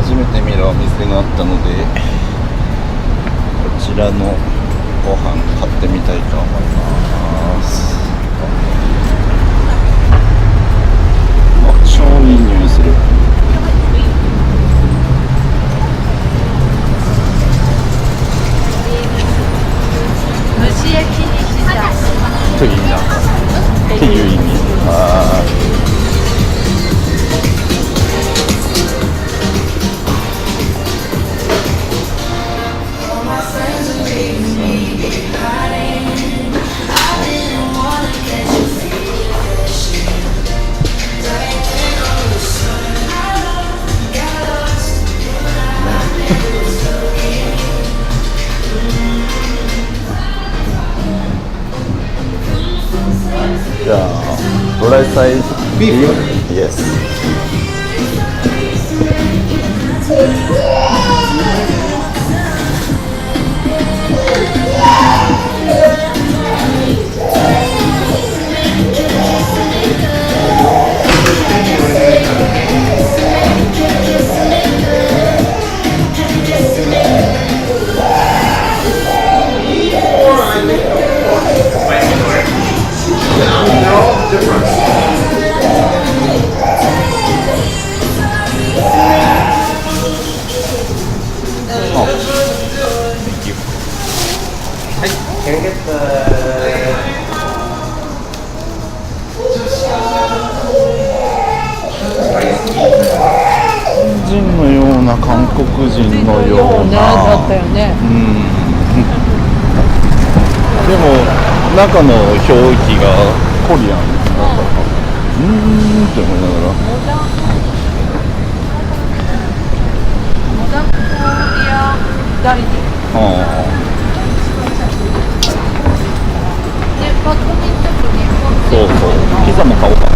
初めて見るお店があったので、こちらのご飯買ってみたいと思います。超いい匂いする。蒸し焼きにしたといいなっていう意味。じゃあ、ドライサイズビーフ？ Yes。日本人のような韓国人のようなだったよね。でも中の表記がコリアンだったって思いながら。モダンコリアダイニングで、パッと見ちょっと日本人そうそう、ピザも買おうかな。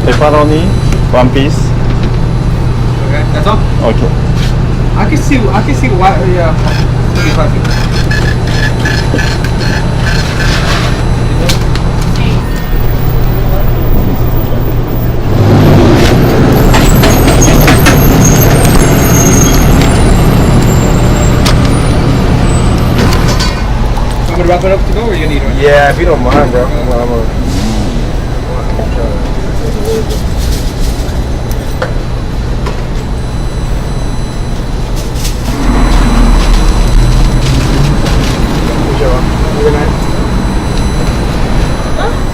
Pepperoni, one piece. Okay, that's all. Okay. I can see why. Yeah. I'm gonna wrap it up to go, or you need one? Yeah, if you don't mind, bro. I'm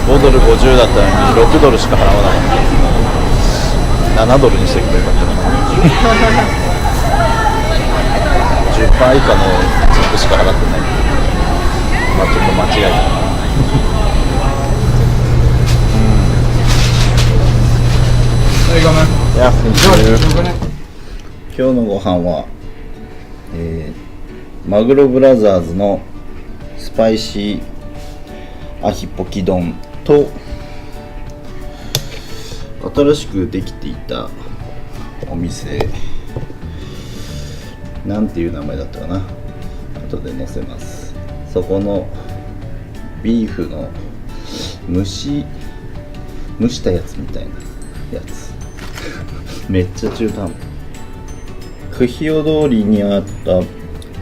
5ドル50だったのに6ドルしか払わなかった。7ドルにしてくればよかったな。10%以下のチップしか払ってない。まあちょっと間違えた。There you go, man. いや、Go ahead. 今日のご飯は、マグロブラザーズのスパイシーアヒポキ丼と新しくできていたお店、なんていう名前だったかな、後で載せます。そこのビーフの蒸したやつみたいなやつめっちゃ中途半端。クヒオ通りにあった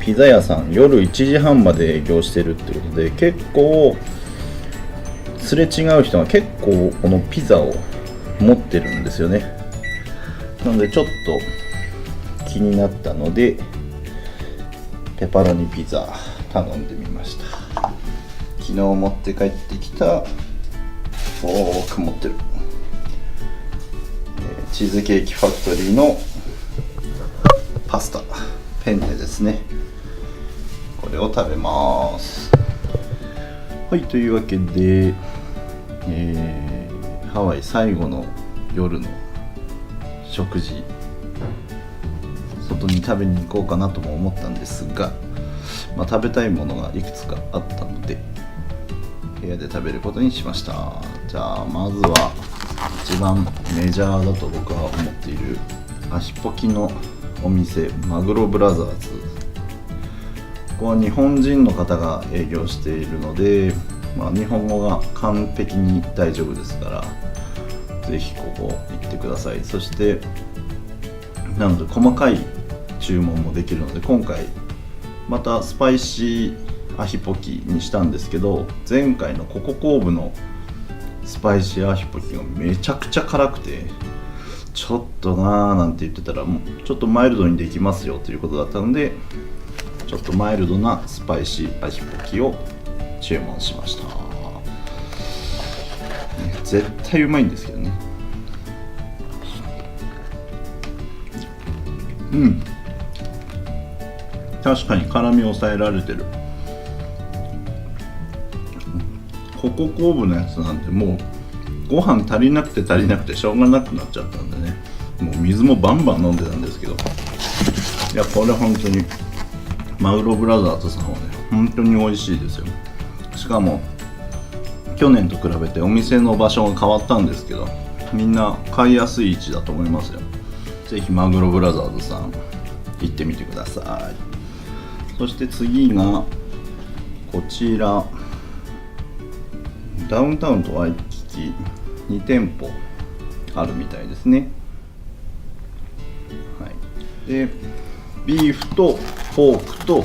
ピザ屋さん、夜1時半まで営業してるってことで、結構すれ違う人が結構このピザを持ってるんですよね。なのでちょっと気になったのでペパロニピザ頼んでみました。昨日持って帰ってきた曇ってるチーズケーキファクトリーのパスタペンネですね。これを食べます。はい、というわけで、ハワイ最後の夜の食事、外に食べに行こうかなとも思ったんですが、食べたいものがいくつかあったので、部屋で食べることにしました。じゃあまずは一番メジャーだと僕は思っているアヒポキのお店、マグロブラザーズ。ここは日本人の方が営業しているので、日本語が完璧に大丈夫ですから、ぜひここ行ってください。そしてなので細かい注文もできるので、今回またスパイシーアヒポキにしたんですけど、前回のコココーブのスパイシーアヒポキがめちゃくちゃ辛くて、ちょっとなーなんて言ってたら、もうちょっとマイルドにできますよということだったので、ちょっとマイルドなスパイシーアヒポキを注文しました。絶対うまいんですけどね。確かに辛みを抑えられてる。コココーブのやつなんてもうご飯足りなくて足りなくてしょうがなくなっちゃったんでね、もう水もバンバン飲んでたんですけど、いやこれ本当にマグロブラザーズさんはね本当に美味しいですよ。しかも去年と比べてお店の場所が変わったんですけど、みんな買いやすい位置だと思いますよ。ぜひマグロブラザーズさん行ってみてください。そして次がこちら、ダウンタウンとワイキキ2店舗あるみたいですね。はい、でビーフとポークと、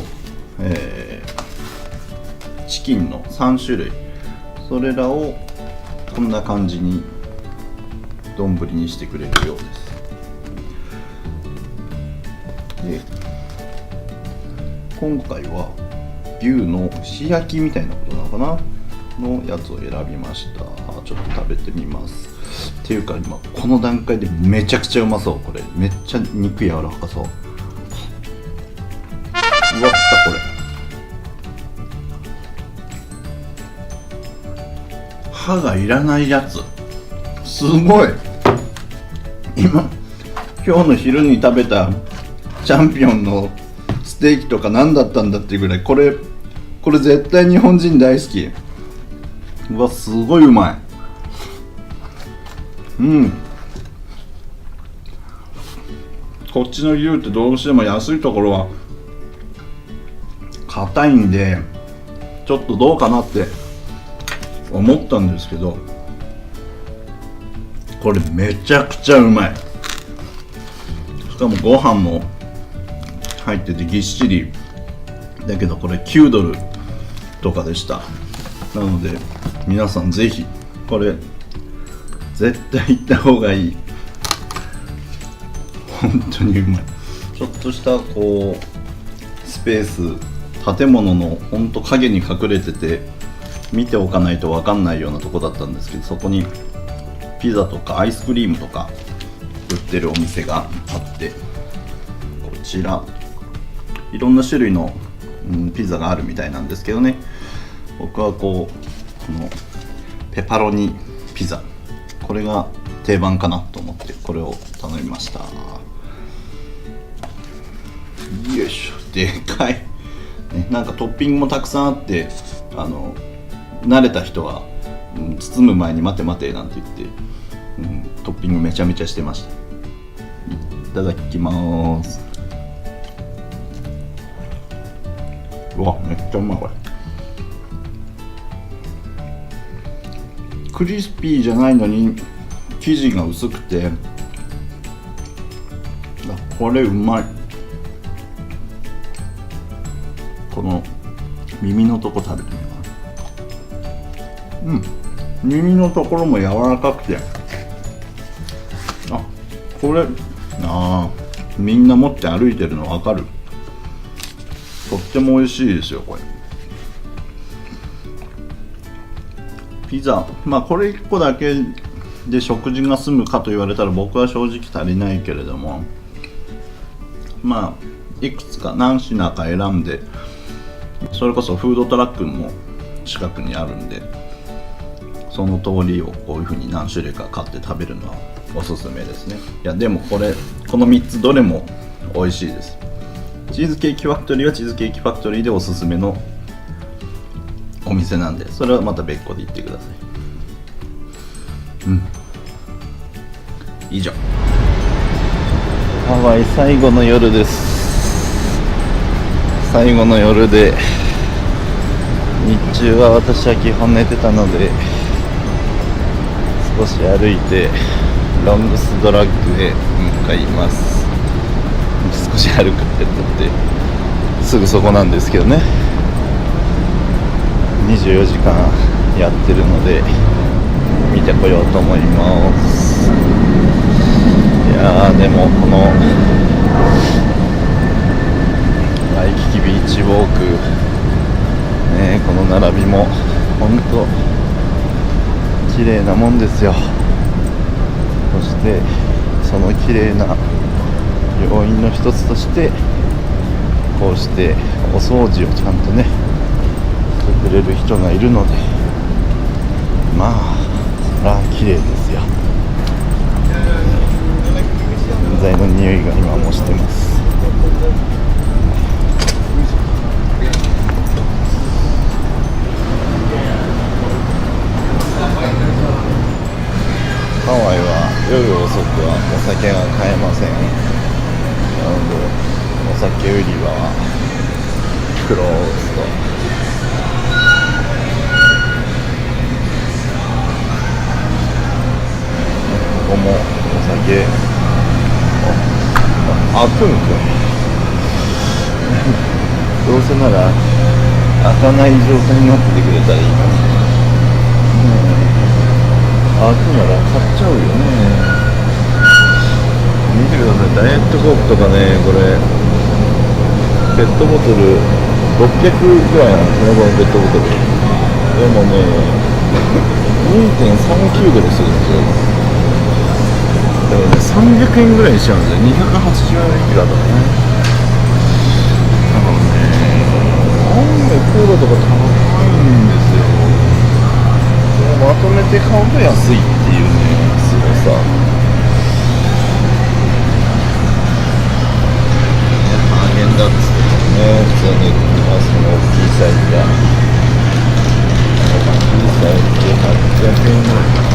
チキンの3種類、それらをこんな感じに丼にしてくれるようです。で今回は牛の串焼きみたいなことなのかなのやつを選びました。ちょっと食べてみます。っていうか今この段階でめちゃくちゃうまそう。これめっちゃ肉柔らかそう。うわっこれ歯がいらないやつ、すごい。今日の昼に食べたチャンピオンのステーキとか何だったんだっていうぐらい、これ絶対日本人大好き。うわすごいうまい。こっちの牛ってどうしても安いところは硬いんでちょっとどうかなって思ったんですけど、これめちゃくちゃうまい。しかもご飯も入っててぎっしりだけど、これ$9とかでした。なので皆さんぜひこれ絶対行った方がいい。本当にうまい。ちょっとしたこうスペース、建物のほんと影に隠れてて見ておかないと分かんないようなとこだったんですけど、そこにピザとかアイスクリームとか売ってるお店があって、こちらいろんな種類の、ピザがあるみたいなんですけどね、僕はこのペパロニピザ、これが定番かなと思ってこれを頼みました。よいしょ、でかい、ね、なんかトッピングもたくさんあって、慣れた人は、包む前に待て待てなんて言って、トッピングめちゃめちゃしてました。いただきます。うわめっちゃうまい。これクリスピーじゃないのに生地が薄くて、これうまい。この耳のとこ食べてみようかな。耳のところも柔らかくて、これみんな持って歩いてるの分かる。とっても美味しいですよこれ。ピザ、これ1個だけで食事が済むかと言われたら僕は正直足りないけれども、いくつか何品か選んで、それこそフードトラックも近くにあるんで、その通りをこういう風に何種類か買って食べるのはおすすめですね。いやでもこの3つどれも美味しいです。チーズケーキファクトリーはチーズケーキファクトリーでおすすめのおお店なんで、それはまた別個で行ってください。以上、ハワイ最後の夜です。最後の夜で、日中は私は基本寝てたので、少し歩いてロングスドラッグへ向かいます。少し歩くって言ってすぐそこなんですけどね、24時間やってるので見てこようと思います。いやー、でもこのワイキキビーチウォークね、この並びも本当綺麗なもんですよ。そしてその綺麗な要因の一つとして、こうしてお掃除をちゃんとねしてくれる人がいるので、まあそら綺麗ですよ。洗剤の匂いが今もしてます。ハワイは夜遅くはお酒が買えません。なのでお酒売り場はクローズド。ここもお酒開くんかい。どうせなら開かない状態になっててくれたらいいかな。開くなら買っちゃうよね。見てください、ダイエットコークとかね、これペットボトル600ぐらいなんですね、このペットボトル。でもね 2.39 ぐらいするんですよ。だからね300円ぐらいにしちゃうんですよ。280円以下だとね。だからね、案外コーラとか高いんですよ。まとめて買うと安いっていうね、すごさ。ハーゲンダッツとかね、普通に売ってます。この大きいサイズが。大きいサイズで800円ぐらいかな。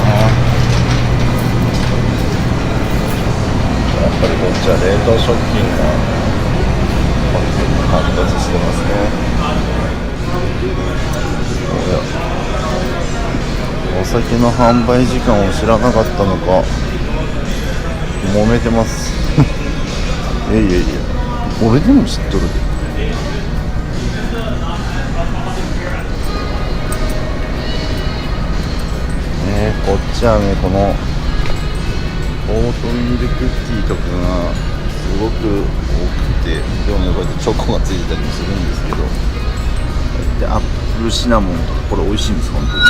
やっぱりこっちは冷凍食品が発達してますね。お酒の販売時間を知らなかったのか揉めてますいや俺でも知っとるで。こっちはね、このオートミールクッキーとかがすごく多くて、でもね、こうやってチョコがついてたりもするんですけど、でアップルシナモンとか、これ美味しいんです、本当に。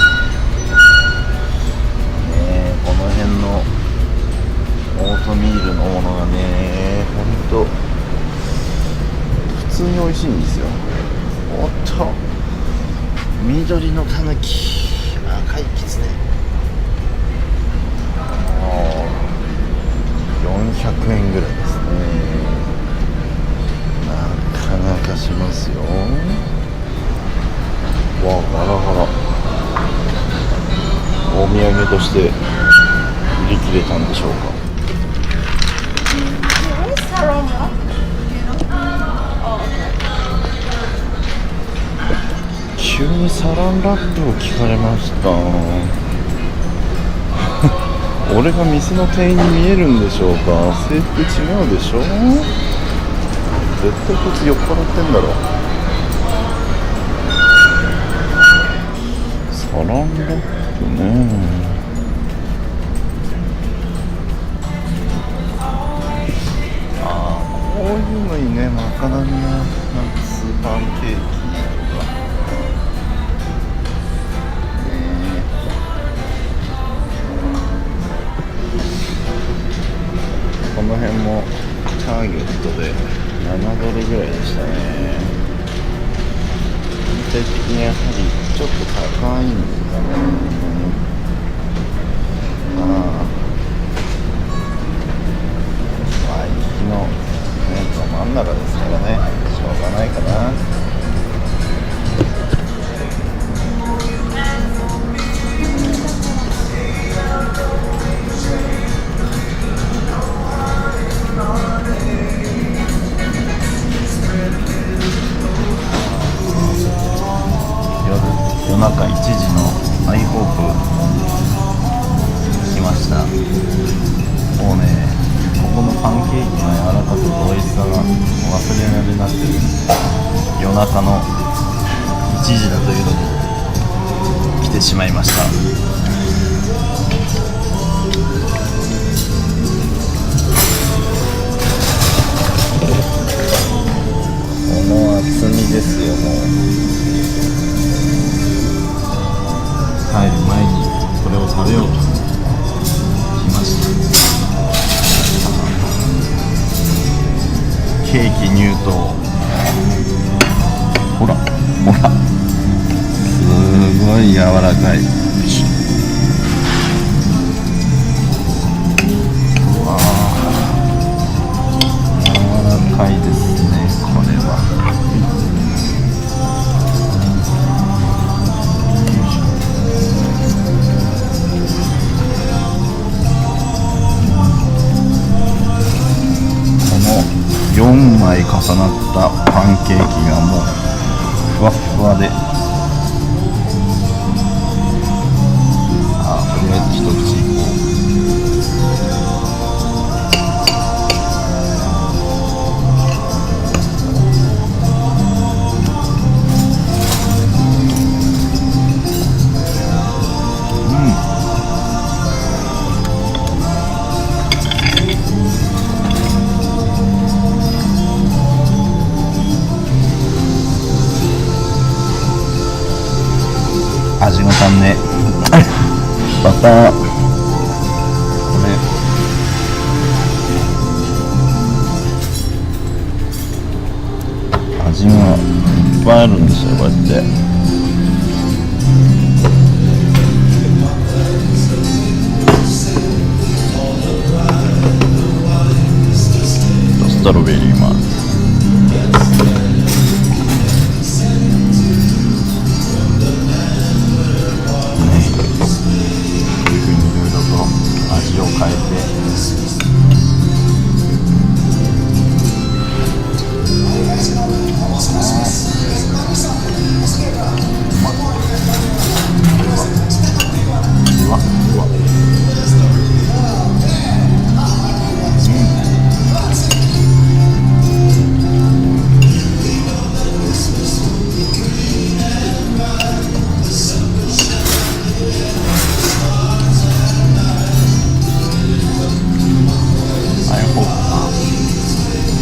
この辺のオートミールのものがね、ほんと普通に美味しいんですよ。おっと、緑のタヌキ、赤いキツネ、400円ぐらいですね。なかなかしますよ。わあ、ガラガラ。お土産として売り切れたんでしょうか。急にサランラップを聞かれました。俺が店の店員に見えるんでしょうか。制服違うでしょ。絶対こいつ酔っ払ってんだろ。サランラップね。こういうのいいね。マカダミアナッツパンケーキとか、この辺もターゲットで7ドルぐらいでしたね。全体的にやはりちょっと高いんですかね。ワイキキのど真ん中ですからね、しょうがないかな。中1時のアイホープ来ました。もうね、ここのパンケーキの柔らかさと美味しさが忘れられなくて、夜中の1時だというのに来てしまいました。この厚みですよ。もう帰る前にこれを食べようと来ました。ケーキ入刀、ほらほら、すごい柔らかい。うわー、柔らかいですね、これは。4枚重なったパンケーキがもうふわっふわで、とりあえず一口いこ味が足んねえバター、これ味がいっぱいあるんですよ、こうやってストロベリーもある。味を変えて、うわうわ、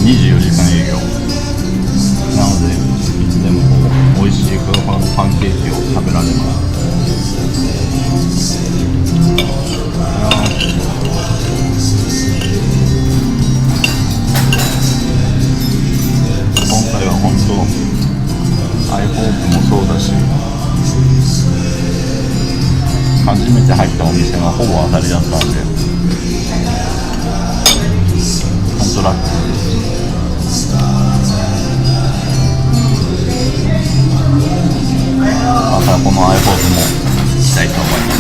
24時間営業なので、いつでも美味しいふわふわのパンケーキを食べられます。今回は本当アイホープもそうだし、初めて入ったお店がほぼ当たりだったんで、本当ラッキーです。またこの iPhone もしたいと思います。